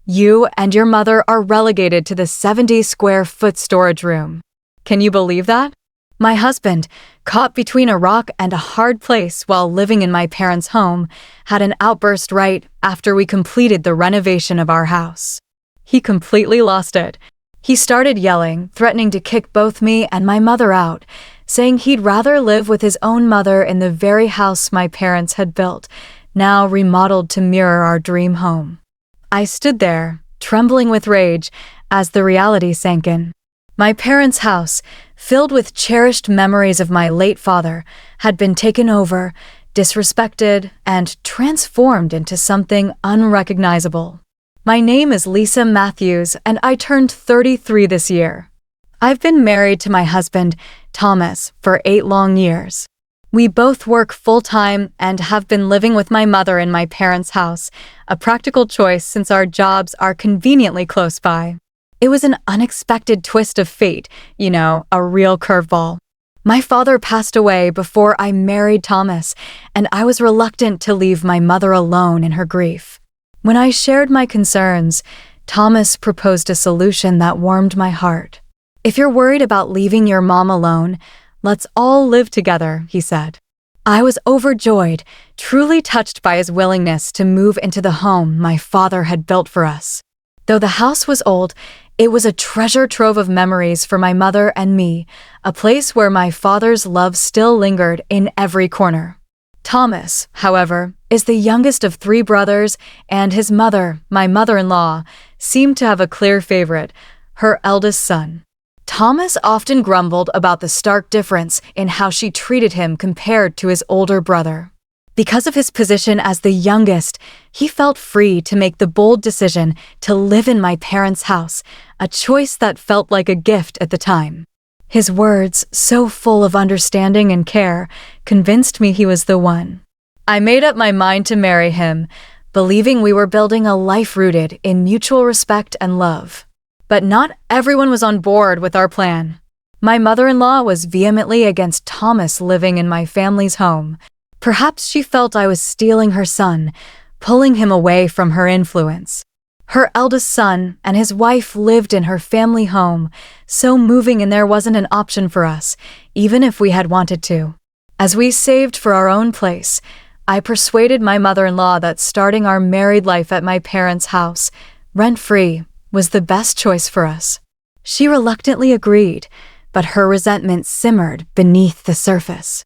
You and your mother are relegated to the 70-square-foot storage room. Can you believe that? My husband, caught between a rock and a hard place while living in my parents' home, had an outburst right after we completed the renovation of our house. He completely lost it. He started yelling, threatening to kick both me and my mother out, saying he'd rather live with his own mother in the very house my parents had built, now remodeled to mirror our dream home. I stood there, trembling with rage, as the reality sank in. My parents' house, filled with cherished memories of my late father, had been taken over, disrespected, and transformed into something unrecognizable. My name is Lisa Matthews, and I turned 33 this year. I've been married to my husband, Thomas, for 8 long years. We both work full-time and have been living with my mother in my parents' house, a practical choice since our jobs are conveniently close by. It was an unexpected twist of fate, a real curveball. My father passed away before I married Thomas, and I was reluctant to leave my mother alone in her grief. When I shared my concerns, Thomas proposed a solution that warmed my heart. "If you're worried about leaving your mom alone, let's all live together," he said. I was overjoyed, truly touched by his willingness to move into the home my father had built for us. Though the house was old, it was a treasure trove of memories for my mother and me, a place where my father's love still lingered in every corner. Thomas, however, is the youngest of 3 brothers, and his mother, my mother-in-law, seemed to have a clear favorite, her eldest son. Thomas often grumbled about the stark difference in how she treated him compared to his older brother. Because of his position as the youngest, he felt free to make the bold decision to live in my parents' house, a choice that felt like a gift at the time. His words, so full of understanding and care, convinced me he was the one. I made up my mind to marry him, believing we were building a life rooted in mutual respect and love. But not everyone was on board with our plan. My mother-in-law was vehemently against Thomas living in my family's home. Perhaps she felt I was stealing her son, pulling him away from her influence. Her eldest son and his wife lived in her family home, so moving in there wasn't an option for us, even if we had wanted to. As we saved for our own place, I persuaded my mother-in-law that starting our married life at my parents' house, rent-free, was the best choice for us. She reluctantly agreed, but her resentment simmered beneath the surface.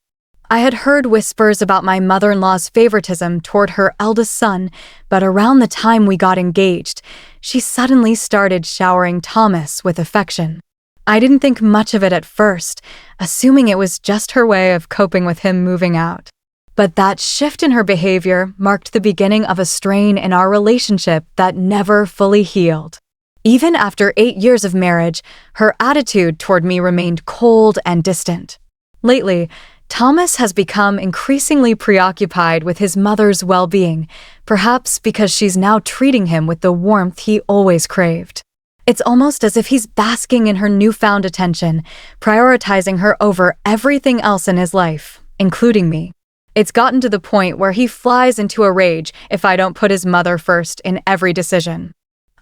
I had heard whispers about my mother-in-law's favoritism toward her eldest son, but around the time we got engaged, she suddenly started showering Thomas with affection. I didn't think much of it at first, assuming it was just her way of coping with him moving out. But that shift in her behavior marked the beginning of a strain in our relationship that never fully healed. Even after 8 years of marriage, her attitude toward me remained cold and distant. Lately, Thomas has become increasingly preoccupied with his mother's well-being, perhaps because she's now treating him with the warmth he always craved. It's almost as if he's basking in her newfound attention, prioritizing her over everything else in his life, including me. It's gotten to the point where he flies into a rage if I don't put his mother first in every decision.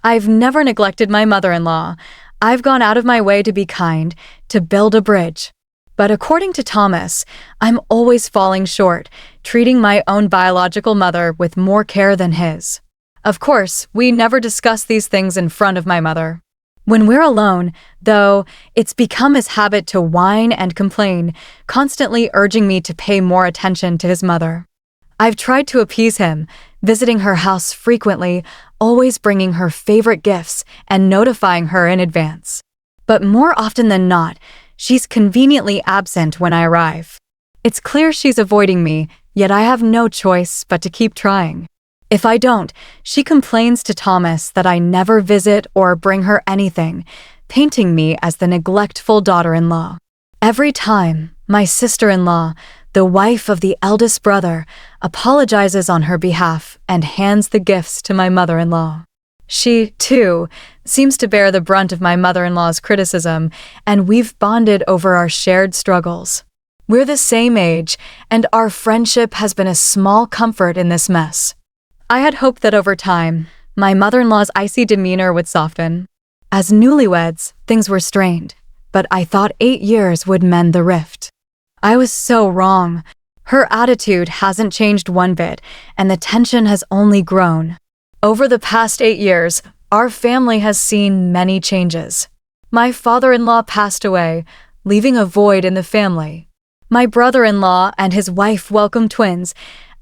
I've never neglected my mother-in-law. I've gone out of my way to be kind, to build a bridge. But according to Thomas, I'm always falling short, treating my own biological mother with more care than his. Of course, we never discuss these things in front of my mother. When we're alone, though, it's become his habit to whine and complain, constantly urging me to pay more attention to his mother. I've tried to appease him, visiting her house frequently, always bringing her favorite gifts and notifying her in advance. But more often than not, she's conveniently absent when I arrive. It's clear she's avoiding me, yet I have no choice but to keep trying. If I don't, she complains to Thomas that I never visit or bring her anything, painting me as the neglectful daughter-in-law. Every time, my sister-in-law, the wife of the eldest brother, apologizes on her behalf and hands the gifts to my mother-in-law. She, too, seems to bear the brunt of my mother-in-law's criticism, and we've bonded over our shared struggles. We're the same age, and our friendship has been a small comfort in this mess. I had hoped that over time, my mother-in-law's icy demeanor would soften. As newlyweds, things were strained, but I thought 8 years would mend the rift. I was so wrong. Her attitude hasn't changed one bit, and the tension has only grown. Over the past 8 years, our family has seen many changes. My father-in-law passed away, leaving a void in the family. My brother-in-law and his wife welcomed twins,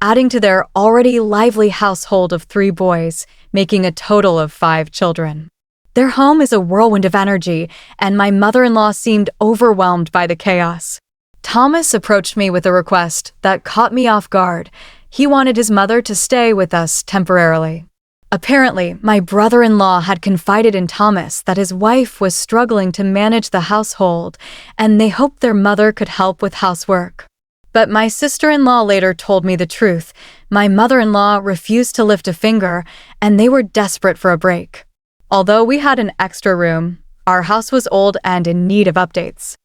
adding to their already lively household of 3 boys, making a total of 5 children. Their home is a whirlwind of energy, and my mother-in-law seemed overwhelmed by the chaos. Thomas approached me with a request that caught me off guard. He wanted his mother to stay with us temporarily. Apparently, my brother-in-law had confided in Thomas that his wife was struggling to manage the household, and they hoped their mother could help with housework. But my sister-in-law later told me the truth. My mother-in-law refused to lift a finger, and they were desperate for a break. Although we had an extra room, our house was old and in need of updates.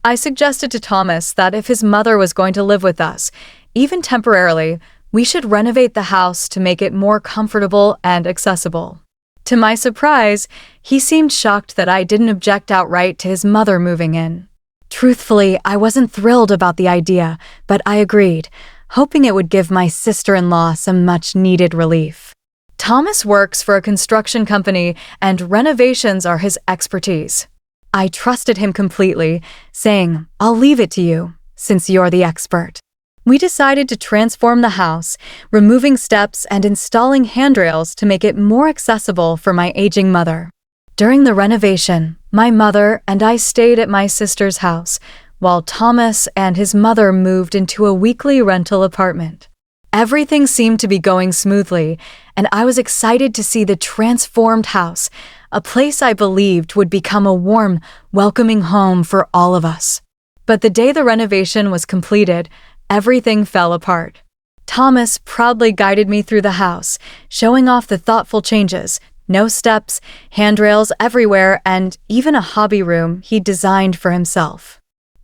I suggested to Thomas that if his mother was going to live with us, even temporarily, we should renovate the house to make it more comfortable and accessible. To my surprise, he seemed shocked that I didn't object outright to his mother moving in. Truthfully, I wasn't thrilled about the idea, but I agreed, hoping it would give my sister-in-law some much-needed relief. Thomas works for a construction company, and renovations are his expertise. I trusted him completely, saying, "I'll leave it to you, since you're the expert." We decided to transform the house, removing steps and installing handrails to make it more accessible for my aging mother. During the renovation, my mother and I stayed at my sister's house, while Thomas and his mother moved into a weekly rental apartment. Everything seemed to be going smoothly, and I was excited to see the transformed house, a place I believed would become a warm, welcoming home for all of us. But the day the renovation was completed, everything fell apart. Thomas proudly guided me through the house, showing off the thoughtful changes: no steps, handrails everywhere, and even a hobby room he designed for himself.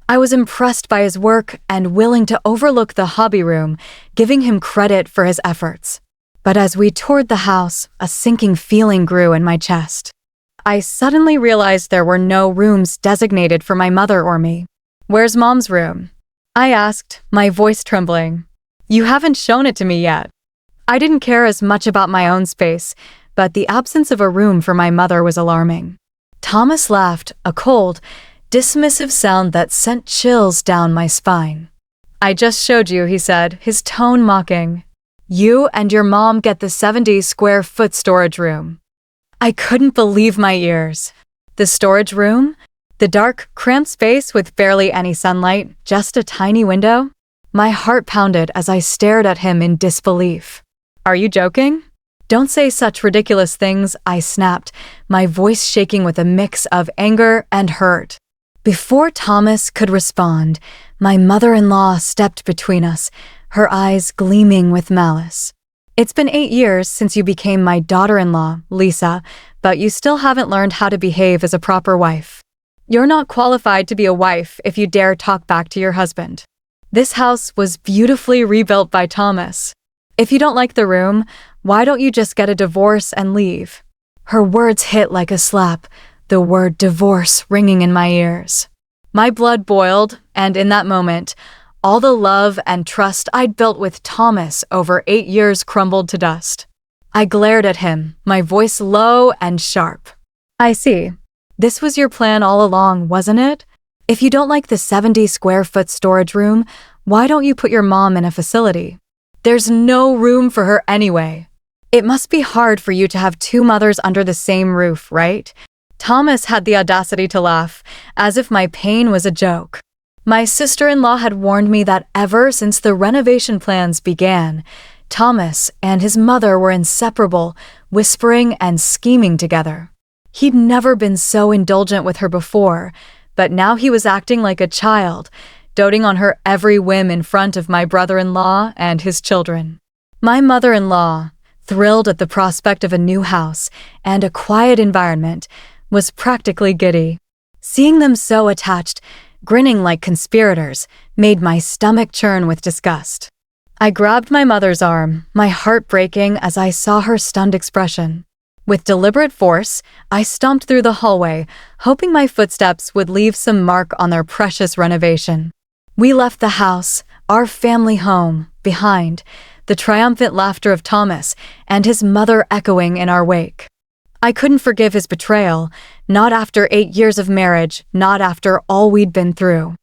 I was impressed by his work and willing to overlook the hobby room, giving him credit for his efforts. But as we toured the house, a sinking feeling grew in my chest. I suddenly realized there were no rooms designated for my mother or me. "Where's Mom's room?" I asked, my voice trembling. "You haven't shown it to me yet." I didn't care as much about my own space, but the absence of a room for my mother was alarming. Thomas laughed, a cold, dismissive sound that sent chills down my spine. "I just showed you," he said, his tone mocking. "You and your mom get the 70-square-foot storage room." I couldn't believe my ears. The storage room? The dark, cramped space with barely any sunlight, just a tiny window? My heart pounded as I stared at him in disbelief. "Are you joking?" "Don't say such ridiculous things," I snapped, my voice shaking with a mix of anger and hurt. Before Thomas could respond, my mother-in-law stepped between us, her eyes gleaming with malice. "It's been 8 years since you became my daughter-in-law, Lisa, but you still haven't learned how to behave as a proper wife. You're not qualified to be a wife if you dare talk back to your husband." This house was beautifully rebuilt by Thomas. "If you don't like the room, why don't you just get a divorce and leave?" Her words hit like a slap, the word divorce ringing in my ears. My blood boiled, and in that moment, all the love and trust I'd built with Thomas over 8 years crumbled to dust. I glared at him, my voice low and sharp. "I see. This was your plan all along, wasn't it? If you don't like the 70-square-foot storage room, why don't you put your mom in a facility? There's no room for her anyway. It must be hard for you to have 2 mothers under the same roof, right?" Thomas had the audacity to laugh, as if my pain was a joke. My sister-in-law had warned me that ever since the renovation plans began, Thomas and his mother were inseparable, whispering and scheming together. He'd never been so indulgent with her before, but now he was acting like a child, doting on her every whim in front of my brother-in-law and his children. My mother-in-law, thrilled at the prospect of a new house and a quiet environment, was practically giddy. Seeing them so attached, grinning like conspirators, made my stomach churn with disgust. I grabbed my mother's arm, my heart breaking as I saw her stunned expression. With deliberate force, I stomped through the hallway, hoping my footsteps would leave some mark on their precious renovation. We left the house, our family home, behind, the triumphant laughter of Thomas and his mother echoing in our wake. I couldn't forgive his betrayal, not after 8 years of marriage, not after all we'd been through.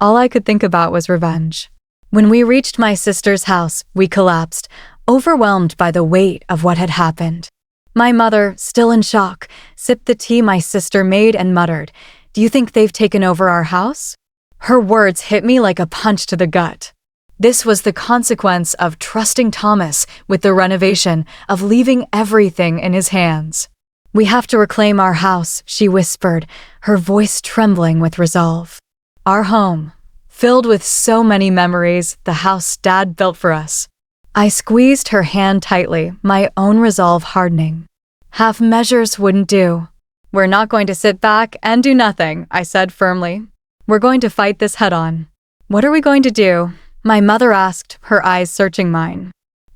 All I could think about was revenge. When we reached my sister's house, we collapsed, overwhelmed by the weight of what had happened. My mother, still in shock, sipped the tea my sister made and muttered, "Do you think they've taken over our house?" Her words hit me like a punch to the gut. This was the consequence of trusting Thomas with the renovation, of leaving everything in his hands. "We have to reclaim our house," she whispered, her voice trembling with resolve. Our home, filled with so many memories, the house Dad built for us. I squeezed her hand tightly, my own resolve hardening. Half measures wouldn't do. "We're not going to sit back and do nothing," I said firmly. "We're going to fight this head on." "What are we going to do?" my mother asked, her eyes searching mine.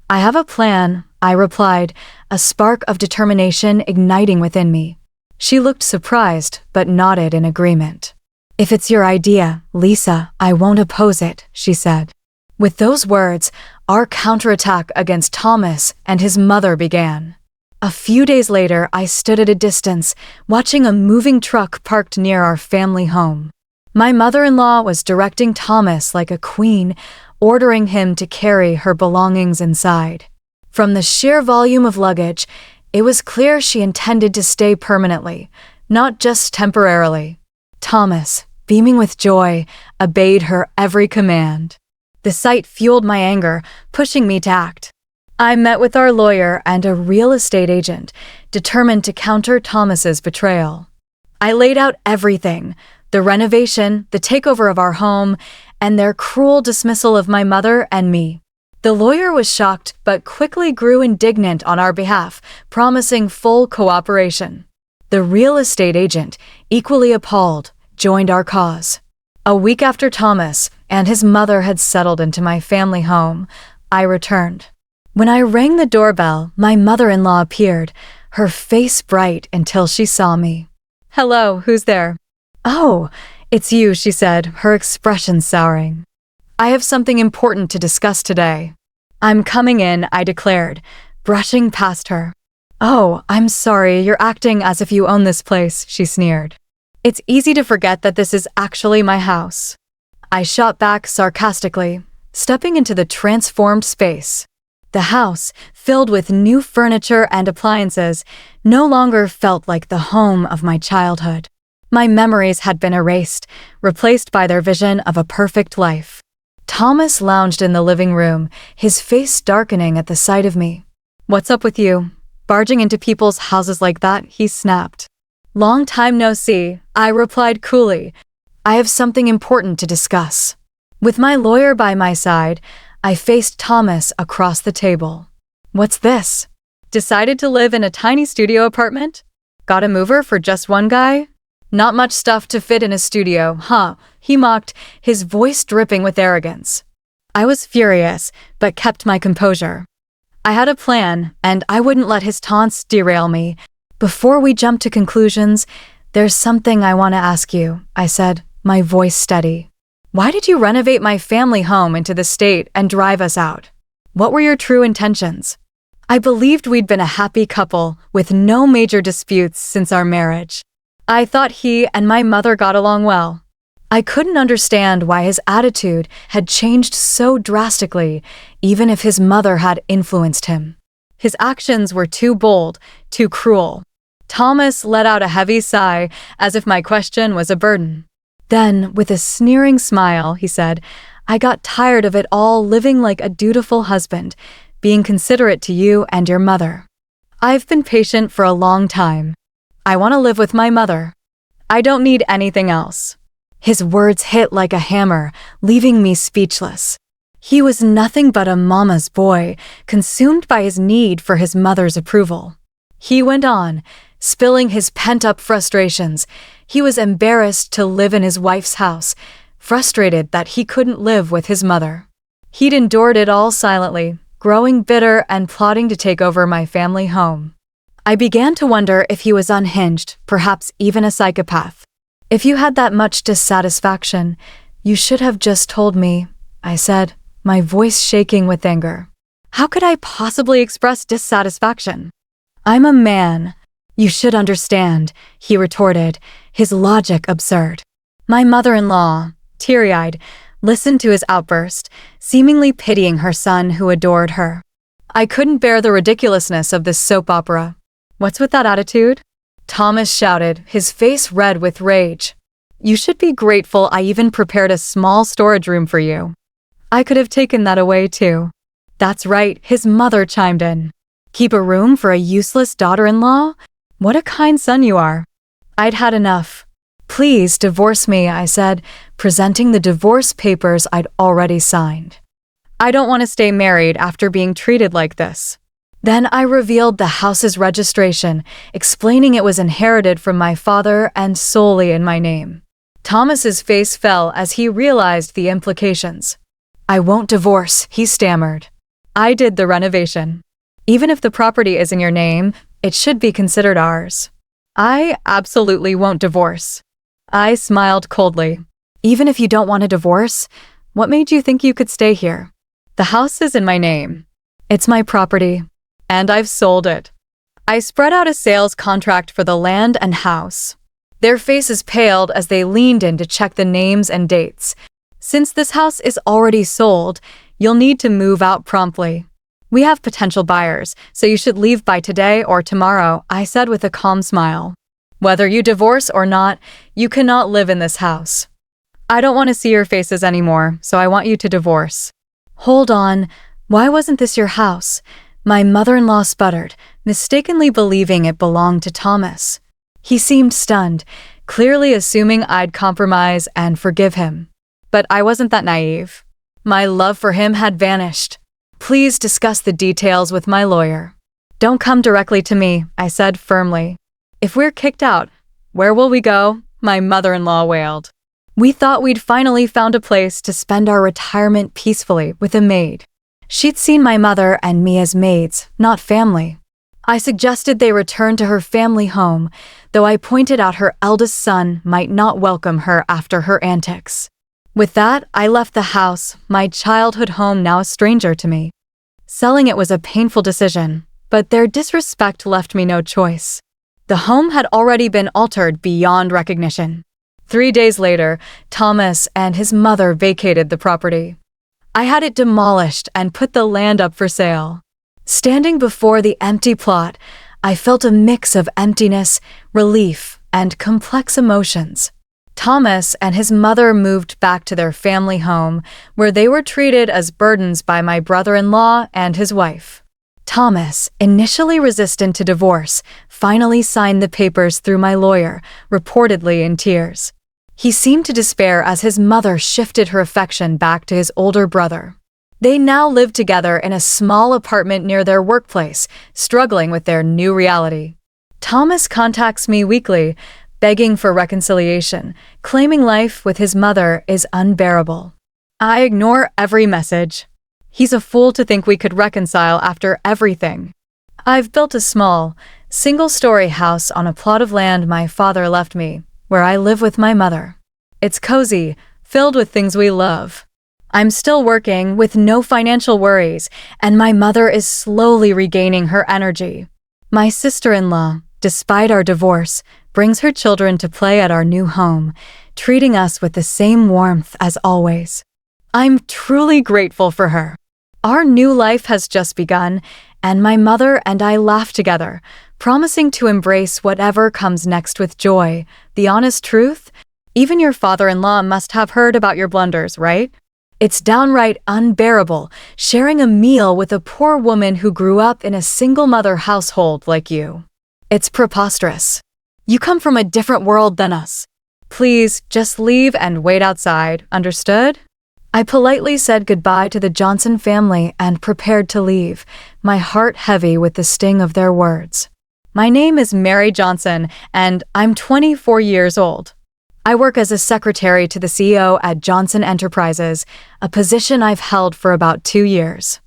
"I have a plan," I replied, a spark of determination igniting within me. She looked surprised, but nodded in agreement. "If it's your idea, Lisa, I won't oppose it," she said. With those words, our counterattack against Thomas and his mother began. A few days later, I stood at a distance, watching a moving truck parked near our family home. My mother-in-law was directing Thomas like a queen, ordering him to carry her belongings inside. From the sheer volume of luggage, it was clear she intended to stay permanently, not just temporarily. Thomas, beaming with joy, obeyed her every command. The sight fueled my anger, pushing me to act. I met with our lawyer and a real estate agent, determined to counter Thomas's betrayal. I laid out everything: the renovation, the takeover of our home, and their cruel dismissal of my mother and me. The lawyer was shocked but quickly grew indignant on our behalf, promising full cooperation. The real estate agent, equally appalled, joined our cause. A week after Thomas and his mother had settled into my family home, I returned. When I rang the doorbell, my mother-in-law appeared, her face bright until she saw me. "Hello, who's there?" "Oh, it's you," she said, her expression souring. "I have something important to discuss today." "I'm coming in," I declared, brushing past her. "Oh, I'm sorry, you're acting as if you own this place," she sneered. "It's easy to forget that this is actually my house." I shot back sarcastically, stepping into the transformed space. The house, filled with new furniture and appliances, no longer felt like the home of my childhood. My memories had been erased, replaced by their vision of a perfect life. Thomas lounged in the living room, his face darkening at the sight of me. "What's up with you? Barging into people's houses like that?" he snapped. "Long time no see," I replied coolly. "I have something important to discuss." With my lawyer by my side, I faced Thomas across the table. "What's this? Decided to live in a tiny studio apartment? Got a mover for just one guy? Not much stuff to fit in a studio, huh?" he mocked, his voice dripping with arrogance. I was furious, but kept my composure. I had a plan, and I wouldn't let his taunts derail me. "Before we jump to conclusions, there's something I want to ask you," I said, my voice steady. "Why did you renovate my family home into the state and drive us out? What were your true intentions?" I believed we'd been a happy couple with no major disputes since our marriage. I thought he and my mother got along well. I couldn't understand why his attitude had changed so drastically, even if his mother had influenced him. His actions were too bold, too cruel. Thomas let out a heavy sigh, as if my question was a burden. Then, with a sneering smile, he said, "I got tired of it all, living like a dutiful husband, being considerate to you and your mother. I've been patient for a long time. I want to live with my mother. I don't need anything else." His words hit like a hammer, leaving me speechless. He was nothing but a mama's boy, consumed by his need for his mother's approval. He went on, spilling his pent-up frustrations. He was embarrassed to live in his wife's house, frustrated that he couldn't live with his mother. He'd endured it all silently, growing bitter and plotting to take over my family home. I began to wonder if he was unhinged, perhaps even a psychopath. "If you had that much dissatisfaction, you should have just told me," I said, my voice shaking with anger. How could I possibly express dissatisfaction? "I'm a man. You should understand," he retorted, his logic absurd. My mother-in-law, teary-eyed, listened to his outburst, seemingly pitying her son who adored her. I couldn't bear the ridiculousness of this soap opera. "What's with that attitude?" Thomas shouted, his face red with rage. "You should be grateful I even prepared a small storage room for you. I could have taken that away too." "That's right," his mother chimed in. "Keep a room for a useless daughter-in-law? What a kind son you are." I'd had enough. "Please divorce me," I said, presenting the divorce papers I'd already signed. "I don't want to stay married after being treated like this." Then I revealed the house's registration, explaining it was inherited from my father and solely in my name. Thomas's face fell as he realized the implications. "I won't divorce," he stammered. "I did the renovation. Even if the property is in your name, it should be considered ours." "I absolutely won't divorce." I smiled coldly. "Even if you don't want a divorce, what made you think you could stay here? The house is in my name. It's my property, and I've sold it." I spread out a sales contract for the land and house. Their faces paled as they leaned in to check the names and dates. "Since this house is already sold, you'll need to move out promptly. We have potential buyers, so you should leave by today or tomorrow," I said with a calm smile. "Whether you divorce or not, you cannot live in this house. I don't want to see your faces anymore, so I want you to divorce." "Hold on, why wasn't this your house?" My mother-in-law sputtered, mistakenly believing it belonged to Thomas. He seemed stunned, clearly assuming I'd compromise and forgive him. But I wasn't that naive. My love for him had vanished. "Please discuss the details with my lawyer." "Don't come directly to me," I said firmly. "If we're kicked out, where will we go?" my mother-in-law wailed. "We thought we'd finally found a place to spend our retirement peacefully with a maid." She'd seen my mother and me as maids, not family. I suggested they return to her family home, though I pointed out her eldest son might not welcome her after her antics. With that, I left the house, my childhood home now a stranger to me. Selling it was a painful decision, but their disrespect left me no choice. The home had already been altered beyond recognition. 3 days later, Thomas and his mother vacated the property. I had it demolished and put the land up for sale. Standing before the empty plot, I felt a mix of emptiness, relief, and complex emotions. Thomas and his mother moved back to their family home, where they were treated as burdens by my brother-in-law and his wife. Thomas, initially resistant to divorce, finally signed the papers through my lawyer, reportedly in tears. He seemed to despair as his mother shifted her affection back to his older brother. They now lived together in a small apartment near their workplace, struggling with their new reality. Thomas contacts me weekly, begging for reconciliation, claiming life with his mother is unbearable. I ignore every message. He's a fool to think we could reconcile after everything. I've built a small, single-story house on a plot of land my father left me, where I live with my mother. It's cozy, filled with things we love. I'm still working with no financial worries, and my mother is slowly regaining her energy. My sister-in-law, despite our divorce, brings her children to play at our new home, treating us with the same warmth as always. I'm truly grateful for her. Our new life has just begun, and my mother and I laugh together, promising to embrace whatever comes next with joy. The honest truth? Even your father-in-law must have heard about your blunders, right? It's downright unbearable, sharing a meal with a poor woman who grew up in a single-mother household like you. It's preposterous. You come from a different world than us. Please, just leave and wait outside, understood? I politely said goodbye to the Johnson family and prepared to leave, my heart heavy with the sting of their words. My name is Mary Johnson, and I'm 24 years old. I work as a secretary to the CEO at Johnson Enterprises, a position I've held for about 2 years.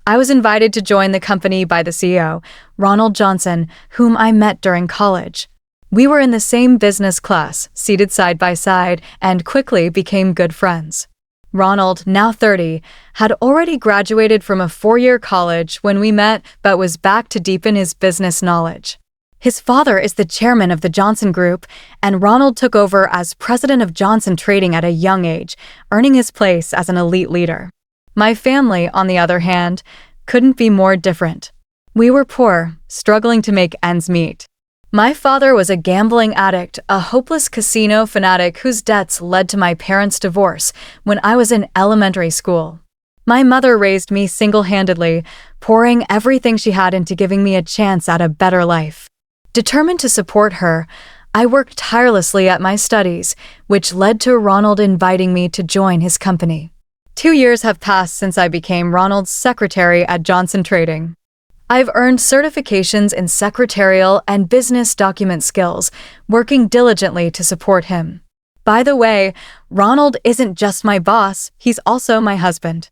I was invited to join the company by the CEO, Ronald Johnson, whom I met during college. We were in the same business class, seated side by side, and quickly became good friends. Ronald, now 30, had already graduated from a 4-year college when we met, but was back to deepen his business knowledge. His father is the chairman of the Johnson Group, and Ronald took over as president of Johnson Trading at a young age, earning his place as an elite leader. My family, on the other hand, couldn't be more different. We were poor, struggling to make ends meet. My father was a gambling addict, a hopeless casino fanatic whose debts led to my parents' divorce when I was in elementary school. My mother raised me single-handedly, pouring everything she had into giving me a chance at a better life. Determined to support her, I worked tirelessly at my studies, which led to Ronald inviting me to join his company. 2 years have passed since I became Ronald's secretary at Johnson Trading. I've earned certifications in secretarial and business document skills, working diligently to support him. By the way, Ronald isn't just my boss, he's also my husband.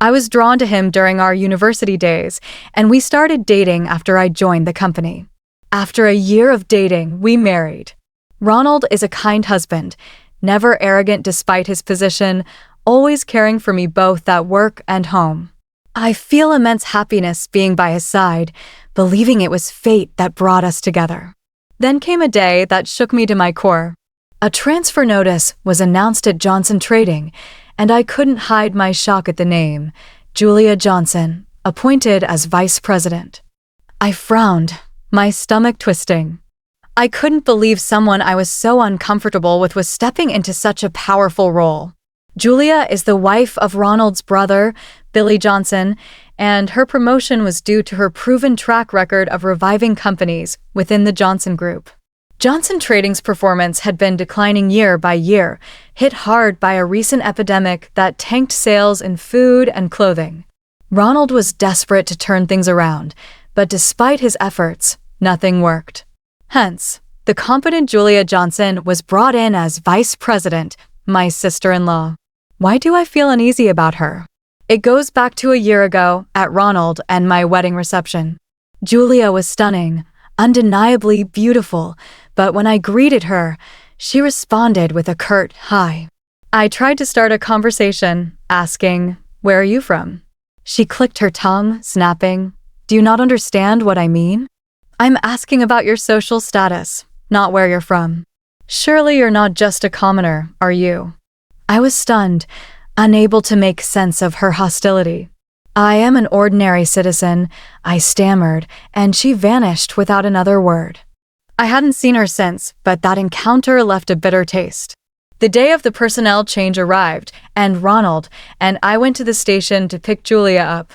I was drawn to him during our university days, and we started dating after I joined the company. After a year of dating, we married. Ronald is a kind husband, never arrogant despite his position, always caring for me both at work and home. I feel immense happiness being by his side, believing it was fate that brought us together. Then came a day that shook me to my core. A transfer notice was announced at Johnson Trading, and I couldn't hide my shock at the name, Julia Johnson, appointed as vice president. I frowned, my stomach twisting. I couldn't believe someone I was so uncomfortable with was stepping into such a powerful role. Julia is the wife of Ronald's brother, Billy Johnson, and her promotion was due to her proven track record of reviving companies within the Johnson Group. Johnson Trading's performance had been declining year by year, hit hard by a recent epidemic that tanked sales in food and clothing. Ronald was desperate to turn things around, but despite his efforts, nothing worked. Hence, the competent Julia Johnson was brought in as vice president, my sister-in-law. Why do I feel uneasy about her? It goes back to a year ago at Ronald and my wedding reception. Julia was stunning, undeniably beautiful, but when I greeted her, she responded with a curt hi. I tried to start a conversation, asking, "Where are you from?" She clicked her tongue, snapping, "Do you not understand what I mean? I'm asking about your social status, not where you're from. Surely you're not just a commoner, are you?" I was stunned, unable to make sense of her hostility. "I am an ordinary citizen," I stammered, and she vanished without another word. I hadn't seen her since, but that encounter left a bitter taste. The day of the personnel change arrived, and Ronald and I went to the station to pick Julia up.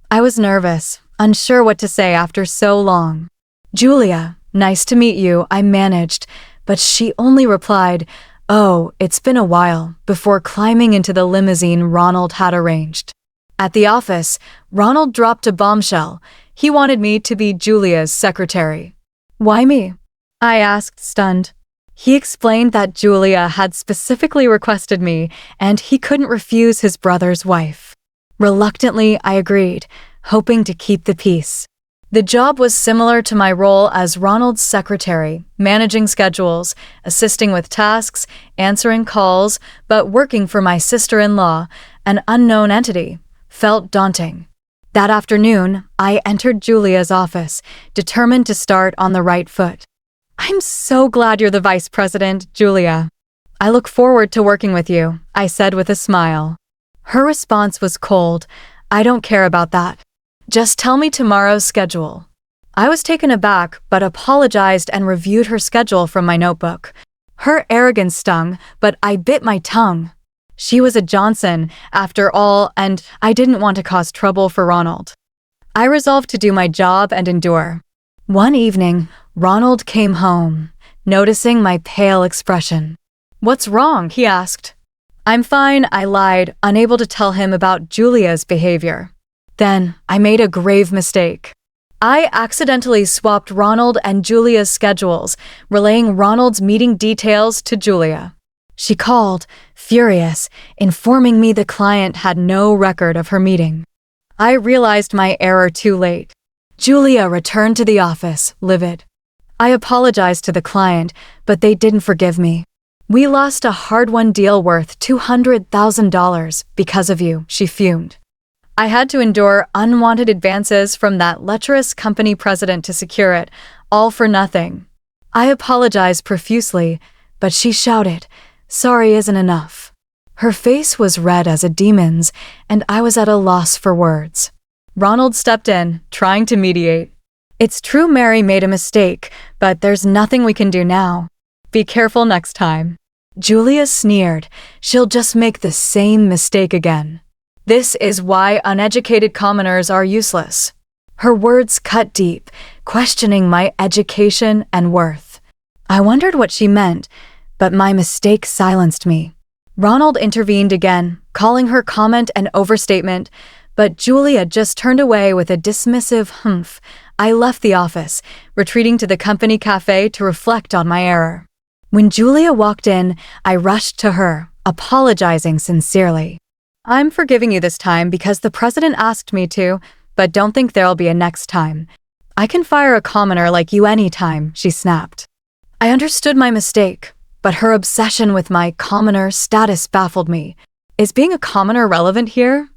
I was nervous, unsure what to say after so long. "Julia, nice to meet you," I managed, but she only replied, "Oh, it's been a while," before climbing into the limousine Ronald had arranged. At the office, Ronald dropped a bombshell. He wanted me to be Julia's secretary. "Why me?" I asked, stunned. He explained that Julia had specifically requested me, and he couldn't refuse his brother's wife. Reluctantly, I agreed, hoping to keep the peace. The job was similar to my role as Ronald's secretary, managing schedules, assisting with tasks, answering calls, but working for my sister-in-law, an unknown entity, felt daunting. That afternoon, I entered Julia's office, determined to start on the right foot. "I'm so glad you're the vice president, Julia. I look forward to working with you," I said with a smile. Her response was cold. "I don't care about that. Just tell me tomorrow's schedule." I was taken aback, but apologized and reviewed her schedule from my notebook. Her arrogance stung, but I bit my tongue. She was a Johnson, after all, and I didn't want to cause trouble for Ronald. I resolved to do my job and endure. One evening, Ronald came home, noticing my pale expression. "What's wrong?" he asked. "I'm fine," I lied, unable to tell him about Julia's behavior. Then, I made a grave mistake. I accidentally swapped Ronald and Julia's schedules, relaying Ronald's meeting details to Julia. She called, furious, informing me the client had no record of her meeting. I realized my error too late. Julia returned to the office, livid. I apologized to the client, but they didn't forgive me. We lost a hard-won deal worth $200,000 because of you, she fumed. I had to endure unwanted advances from that lecherous company president to secure it, all for nothing. I apologized profusely, but she shouted, "Sorry isn't enough." Her face was red as a demon's, and I was at a loss for words. Ronald stepped in, trying to mediate. "It's true Mary made a mistake, but there's nothing we can do now. Be careful next time." Julia sneered. "She'll just make the same mistake again. This is why uneducated commoners are useless." Her words cut deep, questioning my education and worth. I wondered what she meant, but my mistake silenced me. Ronald intervened again, calling her comment an overstatement, but Julia just turned away with a dismissive humph. I left the office, retreating to the company cafe to reflect on my error. When Julia walked in, I rushed to her, apologizing sincerely. "I'm forgiving you this time because the president asked me to, but don't think there'll be a next time. I can fire a commoner like you anytime," she snapped. I understood my mistake, but her obsession with my commoner status baffled me. "Is being a commoner relevant here?"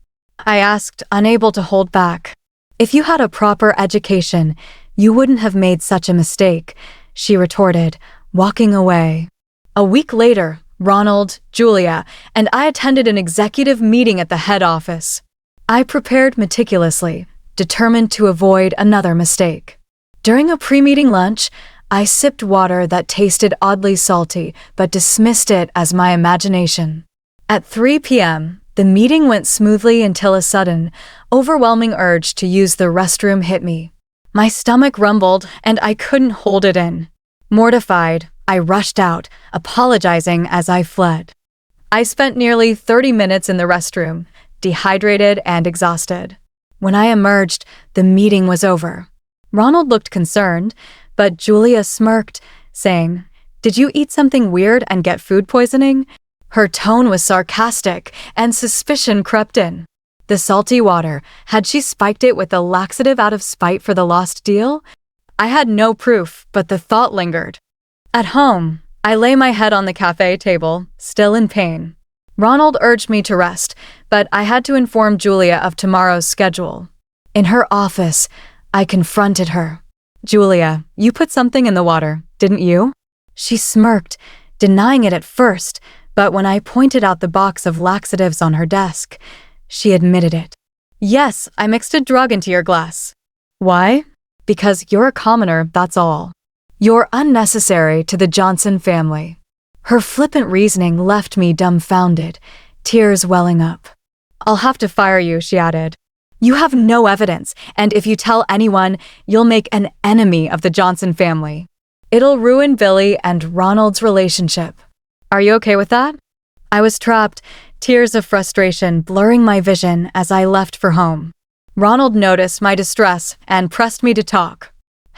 I asked, unable to hold back. "If you had a proper education, you wouldn't have made such a mistake," she retorted, walking away. A week later, Ronald, Julia, and I attended an executive meeting at the head office. I prepared meticulously, determined to avoid another mistake. During a pre-meeting lunch, I sipped water that tasted oddly salty, but dismissed it as my imagination. At 3 p.m., the meeting went smoothly until a sudden, overwhelming urge to use the restroom hit me. My stomach rumbled, and I couldn't hold it in. Mortified, I rushed out, apologizing as I fled. I spent nearly 30 minutes in the restroom, dehydrated and exhausted. When I emerged, the meeting was over. Ronald looked concerned, but Julia smirked, saying, "Did you eat something weird and get food poisoning?" Her tone was sarcastic, and suspicion crept in. The salty water, had she spiked it with a laxative out of spite for the lost deal? I had no proof, but the thought lingered. At home, I lay my head on the cafe table, still in pain. Ronald urged me to rest, but I had to inform Julia of tomorrow's schedule. In her office, I confronted her. "Julia, you put something in the water, didn't you?" She smirked, denying it at first, but when I pointed out the box of laxatives on her desk, she admitted it. "Yes, I mixed a drug into your glass." "Why?" "Because you're a commoner, that's all. You're unnecessary to the Johnson family." Her flippant reasoning left me dumbfounded, tears welling up. "I'll have to fire you," she added. "You have no evidence, and if you tell anyone, you'll make an enemy of the Johnson family. It'll ruin Billy and Ronald's relationship. Are you okay with that?" I was trapped, tears of frustration blurring my vision as I left for home. Ronald noticed my distress and pressed me to talk.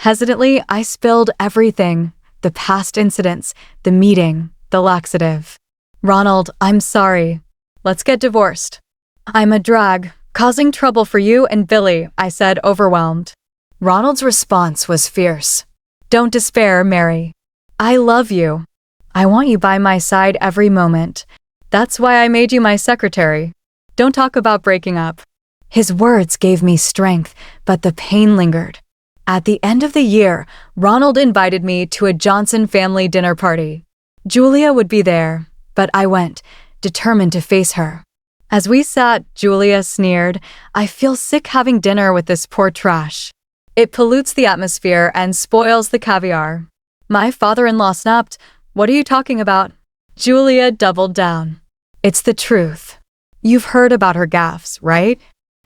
Hesitantly, I spilled everything: the past incidents, the meeting, the laxative. "Ronald, I'm sorry. Let's get divorced." "I'm a drag, causing trouble for you and Billy," I said, overwhelmed. Ronald's response was fierce. "Don't despair, Mary. I love you. I want you by my side every moment. That's why I made you my secretary. Don't talk about breaking up." His words gave me strength, but the pain lingered. At the end of the year, Ronald invited me to a Johnson family dinner party. Julia would be there, but I went, determined to face her. As we sat, Julia sneered, "I feel sick having dinner with this poor trash. It pollutes the atmosphere and spoils the caviar." My father-in-law snapped, "What are you talking about?" Julia doubled down. "It's the truth. You've heard about her gaffes, right?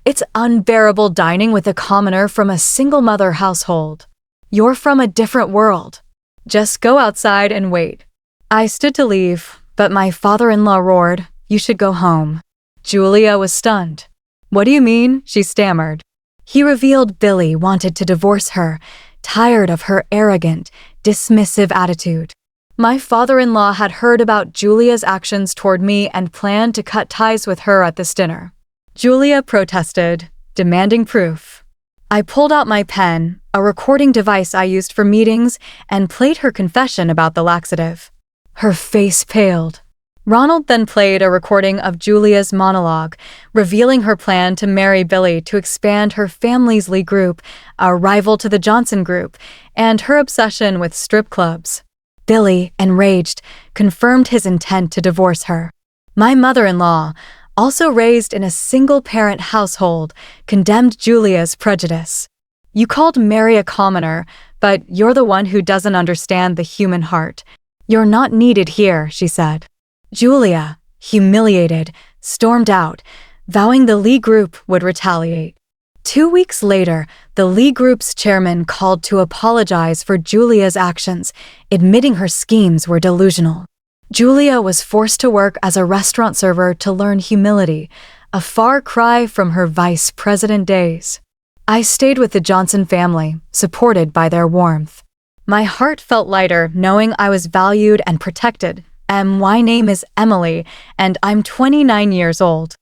It's unbearable dining with a commoner from a single-mother household. You're from a different world. Just go outside and wait." I stood to leave, but my father-in-law roared, "You should go home." Julia was stunned. "What do you mean?" she stammered. He revealed Billy wanted to divorce her, tired of her arrogant, dismissive attitude. My father-in-law had heard about Julia's actions toward me and planned to cut ties with her at this dinner. Julia protested, demanding proof. I pulled out my pen, a recording device I used for meetings, and played her confession about the laxative. Her face paled. Ronald then played a recording of Julia's monologue, revealing her plan to marry Billy to expand her family's Lee group, a rival to the Johnson group, and her obsession with strip clubs. Billy, enraged, confirmed his intent to divorce her. My mother-in-law, also raised in a single-parent household, condemned Julia's prejudice. "You called Mary a commoner, but you're the one who doesn't understand the human heart. You're not needed here," she said. Julia, humiliated, stormed out, vowing the Lee group would retaliate. 2 weeks later, the Lee group's chairman called to apologize for Julia's actions, admitting her schemes were delusional. Julia was forced to work as a restaurant server to learn humility, a far cry from her vice president days. I stayed with the Johnson family, supported by their warmth. My heart felt lighter knowing I was valued and protected. My name is Emily, and I'm 29 years old.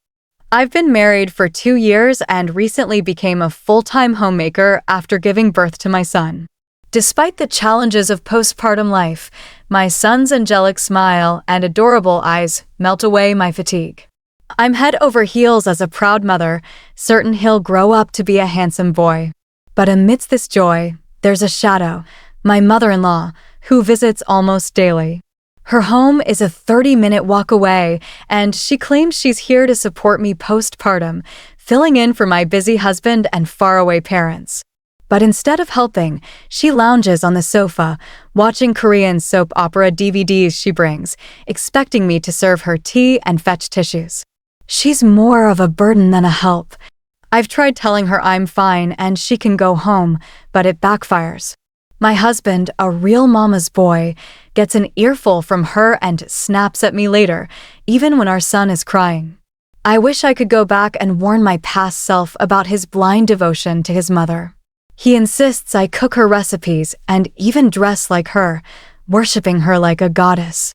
I've been married for 2 years and recently became a full-time homemaker after giving birth to my son. Despite the challenges of postpartum life, my son's angelic smile and adorable eyes melt away my fatigue. I'm head over heels as a proud mother, certain he'll grow up to be a handsome boy. But amidst this joy, there's a shadow, my mother-in-law, who visits almost daily. Her home is a 30-minute walk away, and she claims she's here to support me postpartum, filling in for my busy husband and faraway parents. But instead of helping, she lounges on the sofa, watching Korean soap opera DVDs she brings, expecting me to serve her tea and fetch tissues. She's more of a burden than a help. I've tried telling her I'm fine and she can go home, but it backfires. My husband, a real mama's boy, gets an earful from her and snaps at me later, even when our son is crying. I wish I could go back and warn my past self about his blind devotion to his mother. He insists I cook her recipes and even dress like her, worshiping her like a goddess.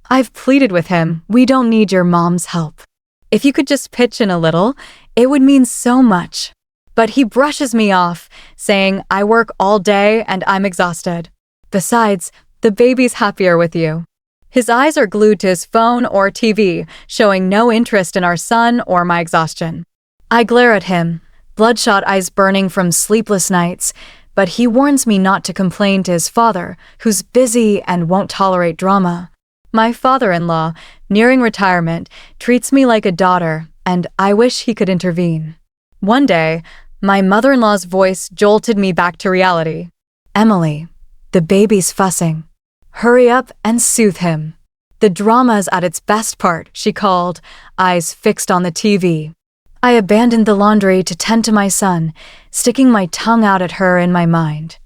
I've pleaded with him, we don't need your mom's help. If you could just pitch in a little, it would mean so much. But he brushes me off, saying I work all day and I'm exhausted. Besides, the baby's happier with you. His eyes are glued to his phone or TV, showing no interest in our son or my exhaustion. I glare at him, bloodshot eyes burning from sleepless nights, but he warns me not to complain to his father, who's busy and won't tolerate drama. My father-in-law, nearing retirement, treats me like a daughter, and I wish he could intervene. One day, my mother-in-law's voice jolted me back to reality. "Emily, the baby's fussing. Hurry up and soothe him." "The drama's at its best part," she called, eyes fixed on the TV. I abandoned the laundry to tend to my son, sticking my tongue out at her in my mind.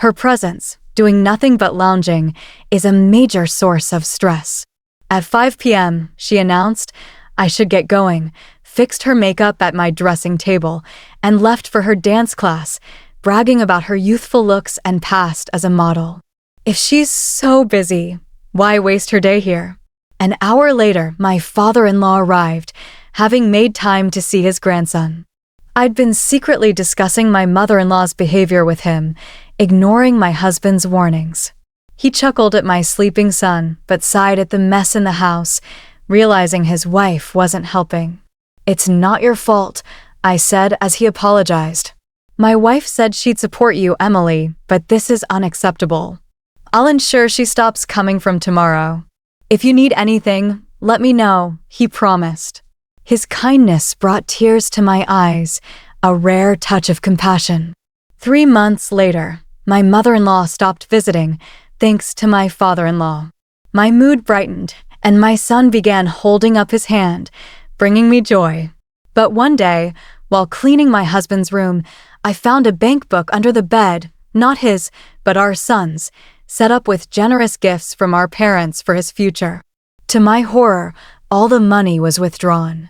Her presence, doing nothing but lounging, is a major source of stress. At 5 p.m., she announced I should get going, fixed her makeup at my dressing table, and left for her dance class, bragging about her youthful looks and past as a model. If she's so busy, why waste her day here? An hour later, my father-in-law arrived, having made time to see his grandson. I'd been secretly discussing my mother-in-law's behavior with him, ignoring my husband's warnings. He chuckled at my sleeping son, but sighed at the mess in the house, realizing his wife wasn't helping. "It's not your fault," I said as he apologized. "My wife said she'd support you, Emily, but this is unacceptable. I'll ensure she stops coming from tomorrow. If you need anything, let me know," he promised. His kindness brought tears to my eyes, a rare touch of compassion. 3 months later, my mother-in-law stopped visiting, thanks to my father-in-law. My mood brightened, and my son began holding up his hand, bringing me joy. But one day, while cleaning my husband's room, I found a bank book under the bed, not his, but our son's, set up with generous gifts from our parents for his future. To my horror, all the money was withdrawn.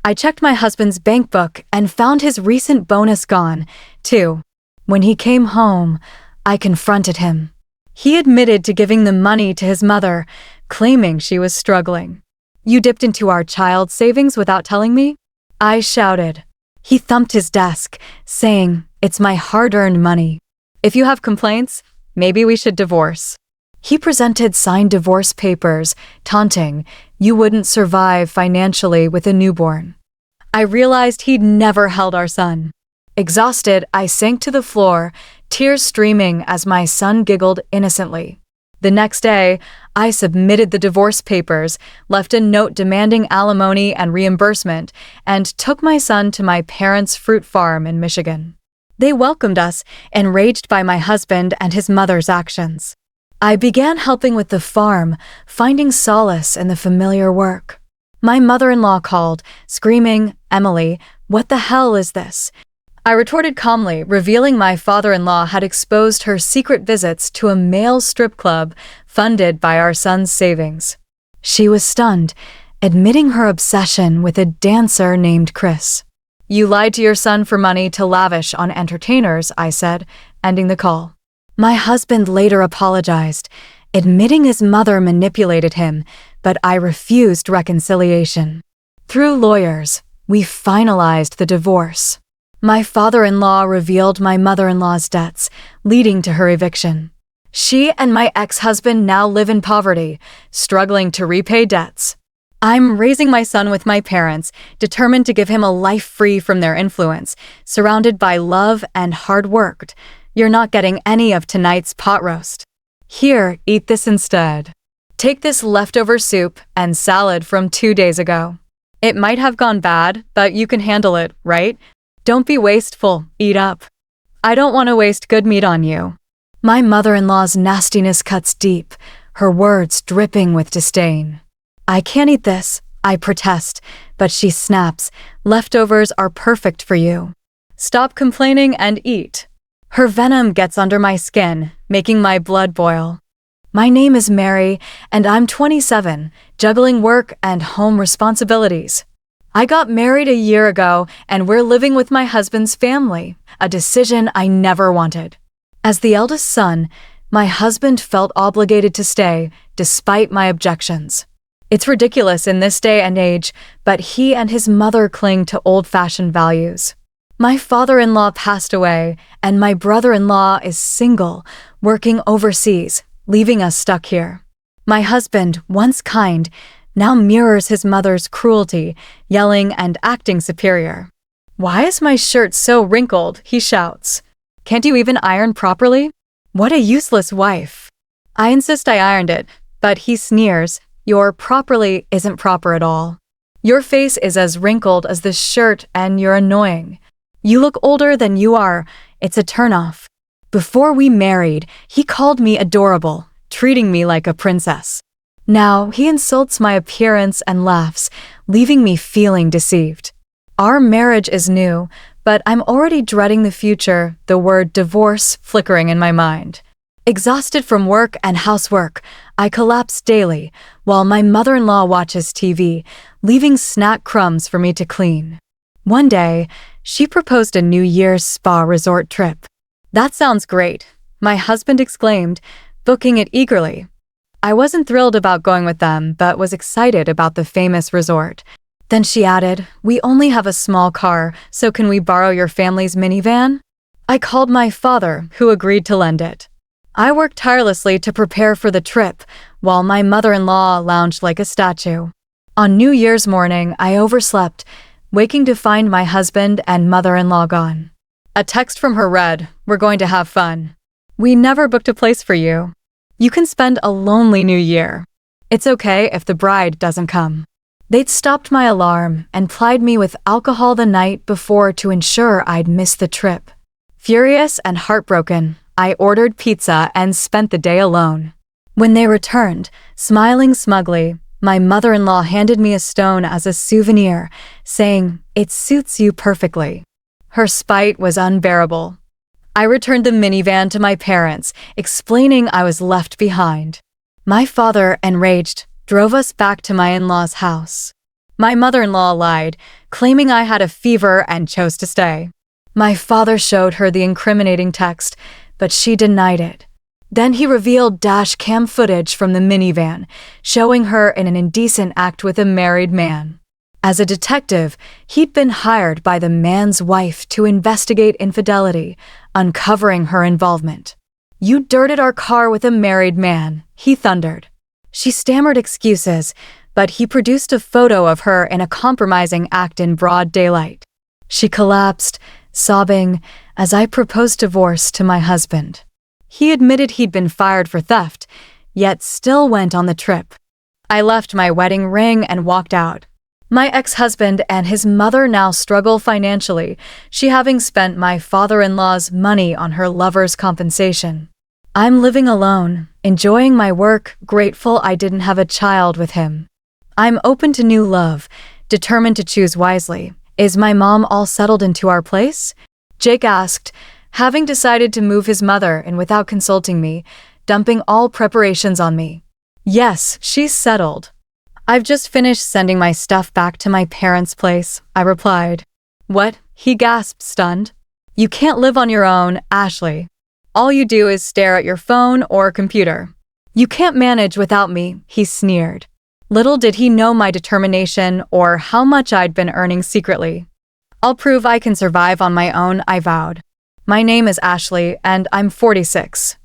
I checked my husband's bank book and found his recent bonus gone, too. When he came home, I confronted him. He admitted to giving the money to his mother, claiming she was struggling. "You dipped into our child's savings without telling me?" I shouted. He thumped his desk, saying, "It's my hard-earned money. If you have complaints, maybe we should divorce." He presented signed divorce papers, taunting, "You wouldn't survive financially with a newborn." I realized he'd never held our son. Exhausted, I sank to the floor, tears streaming as my son giggled innocently. The next day, I submitted the divorce papers, left a note demanding alimony and reimbursement, and took my son to my parents' fruit farm in Michigan. They welcomed us, enraged by my husband and his mother's actions. I began helping with the farm, finding solace in the familiar work. My mother-in-law called, screaming, "Emily, what the hell is this?" I retorted calmly, revealing my father-in-law had exposed her secret visits to a male strip club funded by our son's savings. She was stunned, admitting her obsession with a dancer named Chris. "You lied to your son for money to lavish on entertainers," I said, ending the call. My husband later apologized, admitting his mother manipulated him, but I refused reconciliation. Through lawyers, we finalized the divorce. My father-in-law revealed my mother-in-law's debts, leading to her eviction. She and my ex-husband now live in poverty, struggling to repay debts. I'm raising my son with my parents, determined to give him a life free from their influence, surrounded by love and hard work. You're not getting any of tonight's pot roast. Here, eat this instead. Take this leftover soup and salad from 2 days ago. It might have gone bad, but you can handle it, right? Don't be wasteful, eat up. I don't want to waste good meat on you. My mother-in-law's nastiness cuts deep, her words dripping with disdain. I can't eat this, I protest, but she snaps, "Leftovers are perfect for you. Stop complaining and eat." Her venom gets under my skin, making my blood boil. My name is Mary, and I'm 27, juggling work and home responsibilities. I got married a year ago, and we're living with my husband's family, a decision I never wanted. As the eldest son, my husband felt obligated to stay, despite my objections. It's ridiculous in this day and age, but he and his mother cling to old-fashioned values. My father-in-law passed away, and my brother-in-law is single, working overseas, leaving us stuck here. My husband, once kind, now mirrors his mother's cruelty, yelling and acting superior. "Why is my shirt so wrinkled?" he shouts. "Can't you even iron properly? What a useless wife." I insist I ironed it, but he sneers, "Your properly isn't proper at all. Your face is as wrinkled as this shirt and you're annoying. You look older than you are, it's a turnoff." Before we married, he called me adorable, treating me like a princess. Now he insults my appearance and laughs, leaving me feeling deceived. Our marriage is new, but I'm already dreading the future, the word divorce flickering in my mind. Exhausted from work and housework, I collapse daily, while my mother-in-law watches TV, leaving snack crumbs for me to clean. One day, she proposed a New Year's spa resort trip. "That sounds great," my husband exclaimed, booking it eagerly. I wasn't thrilled about going with them, but was excited about the famous resort. Then she added, "We only have a small car, so can we borrow your family's minivan?" I called my father, who agreed to lend it. I worked tirelessly to prepare for the trip, while my mother-in-law lounged like a statue. On New Year's morning, I overslept, waking to find my husband and mother-in-law gone. A text from her read, "We're going to have fun. We never booked a place for you. You can spend a lonely New Year. It's okay if the bride doesn't come." They'd stopped my alarm and plied me with alcohol the night before to ensure I'd miss the trip. Furious and heartbroken, I ordered pizza and spent the day alone. When they returned, smiling smugly, my mother-in-law handed me a stone as a souvenir, saying, "It suits you perfectly." Her spite was unbearable. I returned the minivan to my parents, explaining I was left behind. My father, enraged, drove us back to my in-laws' house. My mother-in-law lied, claiming I had a fever and chose to stay. My father showed her the incriminating text, but she denied it. Then he revealed dash cam footage from the minivan, showing her in an indecent act with a married man. As a detective, he'd been hired by the man's wife to investigate infidelity, uncovering her involvement. "You dirted our car with a married man," he thundered. She stammered excuses, but he produced a photo of her in a compromising act in broad daylight. She collapsed, sobbing, as I proposed divorce to my husband. He admitted he'd been fired for theft, yet still went on the trip. I left my wedding ring and walked out. My ex-husband and his mother now struggle financially, she having spent my father-in-law's money on her lover's compensation. I'm living alone, enjoying my work, grateful I didn't have a child with him. I'm open to new love, determined to choose wisely. Is my mom all settled into our place? Jake asked, having decided to move his mother in without consulting me, dumping all preparations on me. Yes, she's settled. I've just finished sending my stuff back to my parents' place, I replied. What? He gasped, stunned. You can't live on your own, Ashley. All you do is stare at your phone or computer. You can't manage without me, he sneered. Little did he know my determination or how much I'd been earning secretly. I'll prove I can survive on my own, I vowed. My name is Ashley, and I'm 46.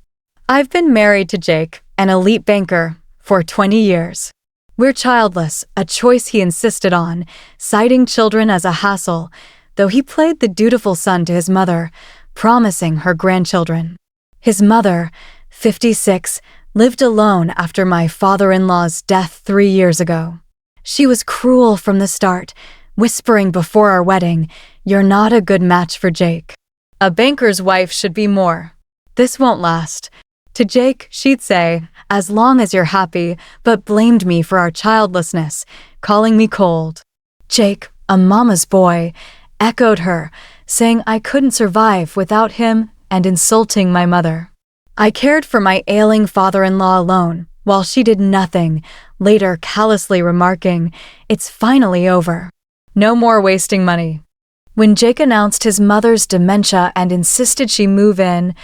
I've been married to Jake, an elite banker, for 20 years. We're childless, a choice he insisted on, citing children as a hassle, though he played the dutiful son to his mother, promising her grandchildren. His mother, 56, lived alone after my father-in-law's death 3 years ago. She was cruel from the start, whispering before our wedding, "You're not a good match for Jake. A banker's wife should be more. This won't last." To Jake, she'd say, "As long as you're happy," but blamed me for our childlessness, calling me cold. Jake, a mama's boy, echoed her, saying I couldn't survive without him and insulting my mother. I cared for my ailing father-in-law alone, while she did nothing, later callously remarking, "It's finally over. No more wasting money." When Jake announced his mother's dementia and insisted she move in,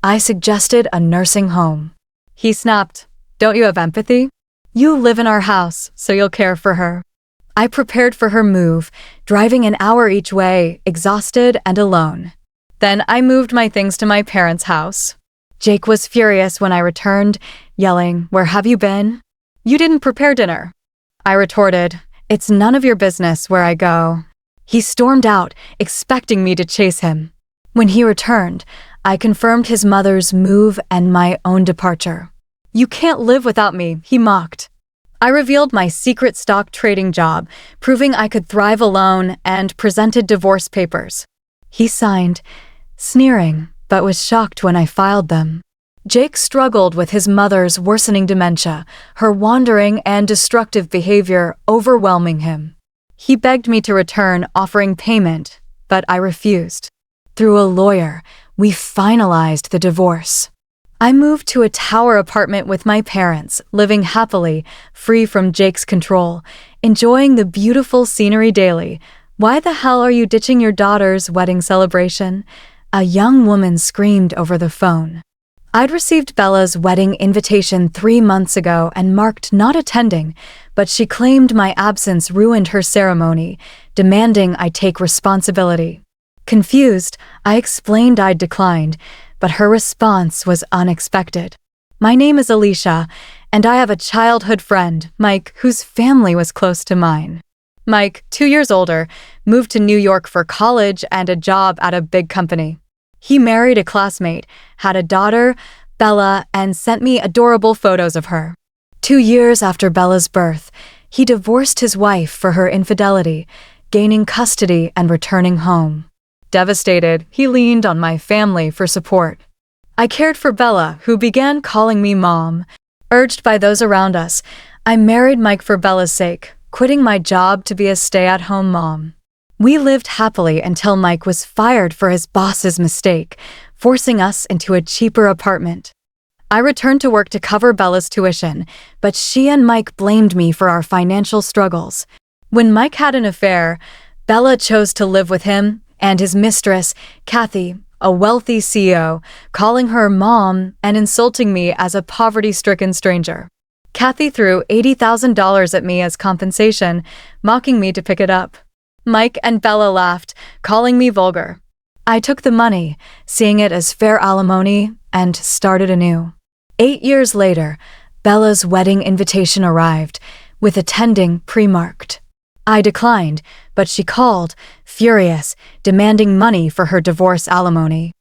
I suggested a nursing home. He snapped, "Don't you have empathy? You live in our house, so you'll care for her." I prepared for her move, driving an hour each way, exhausted and alone. Then I moved my things to my parents' house. Jake was furious when I returned, yelling, "Where have you been? You didn't prepare dinner." I retorted, "It's none of your business where I go." He stormed out, expecting me to chase him. When he returned, I confirmed his mother's move and my own departure. "You can't live without me," he mocked. I revealed my secret stock trading job, proving I could thrive alone, and presented divorce papers. He signed, sneering, but was shocked when I filed them. Jake struggled with his mother's worsening dementia, her wandering and destructive behavior overwhelming him. He begged me to return, offering payment, but I refused. Through a lawyer, we finalized the divorce. I moved to a tower apartment with my parents, living happily, free from Jake's control, enjoying the beautiful scenery daily. "Why the hell are you ditching your daughter's wedding celebration?" a young woman screamed over the phone. I'd received Bella's wedding invitation 3 months ago and marked not attending, but she claimed my absence ruined her ceremony, demanding I take responsibility. Confused, I explained I'd declined, but her response was unexpected. "My name is Alicia, and I have a childhood friend, Mike, whose family was close to mine." Mike, 2 years older, moved to New York for college and a job at a big company. He married a classmate, had a daughter, Bella, and sent me adorable photos of her. 2 years after Bella's birth, he divorced his wife for her infidelity, gaining custody and returning home. Devastated, he leaned on my family for support. I cared for Bella, who began calling me Mom. Urged by those around us, I married Mike for Bella's sake, quitting my job to be a stay-at-home mom. We lived happily until Mike was fired for his boss's mistake, forcing us into a cheaper apartment. I returned to work to cover Bella's tuition, but she and Mike blamed me for our financial struggles. When Mike had an affair, Bella chose to live with him and his mistress, Kathy, a wealthy CEO, calling her Mom and insulting me as a poverty-stricken stranger. Kathy threw $80,000 at me as compensation, mocking me to pick it up. Mike and Bella laughed, calling me vulgar. I took the money, seeing it as fair alimony, and started anew. 8 years later, Bella's wedding invitation arrived, with attending pre-marked. I declined, but she called, furious, demanding money for her divorce alimony.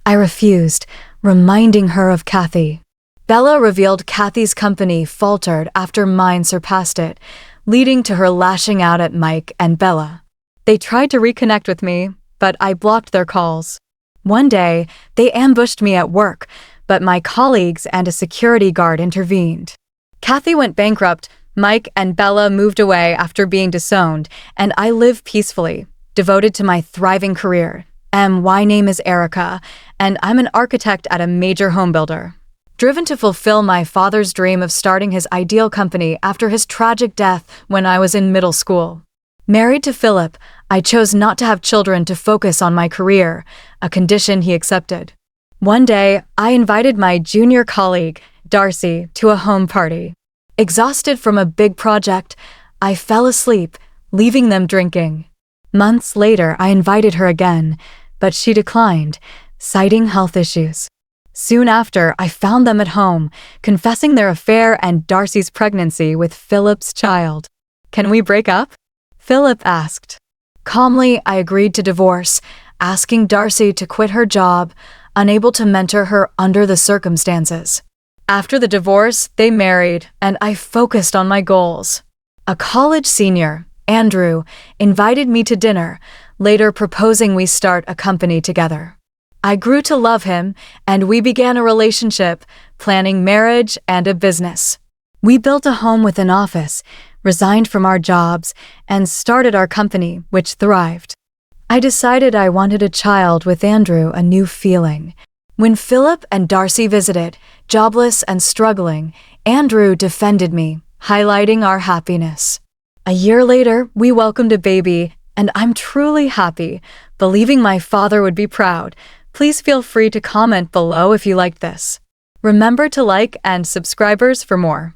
I refused, reminding her of Kathy. Bella revealed Kathy's company faltered after mine surpassed it, leading to her lashing out at Mike and Bella. They tried to reconnect with me, but I blocked their calls. One day, they ambushed me at work, but my colleagues and a security guard intervened. Kathy went bankrupt, Mike and Bella moved away after being disowned, and I live peacefully, devoted to my thriving career. My name is Erica, and I'm an architect at a major home builder. Driven to fulfill my father's dream of starting his ideal company after his tragic death when I was in middle school. Married to Philip, I chose not to have children to focus on my career, a condition he accepted. One day, I invited my junior colleague, Darcy, to a home party. Exhausted from a big project, I fell asleep, leaving them drinking. Months later, I invited her again, but she declined, citing health issues. Soon after, I found them at home, confessing their affair and Darcy's pregnancy with Philip's child. "Can we break up?" Philip asked. Calmly, I agreed to divorce, asking Darcy to quit her job, unable to mentor her under the circumstances. After the divorce, they married, and I focused on my goals. A college senior, Andrew, invited me to dinner, later proposing we start a company together. I grew to love him, and we began a relationship, planning marriage and a business. We built a home with an office, resigned from our jobs, and started our company, which thrived. I decided I wanted a child with Andrew, a new feeling. When Philip and Darcy visited, jobless and struggling, Andrew defended me, highlighting our happiness. A year later, we welcomed a baby, and I'm truly happy, believing my father would be proud. Please feel free to comment below if you liked this. Remember to like and subscribers for more.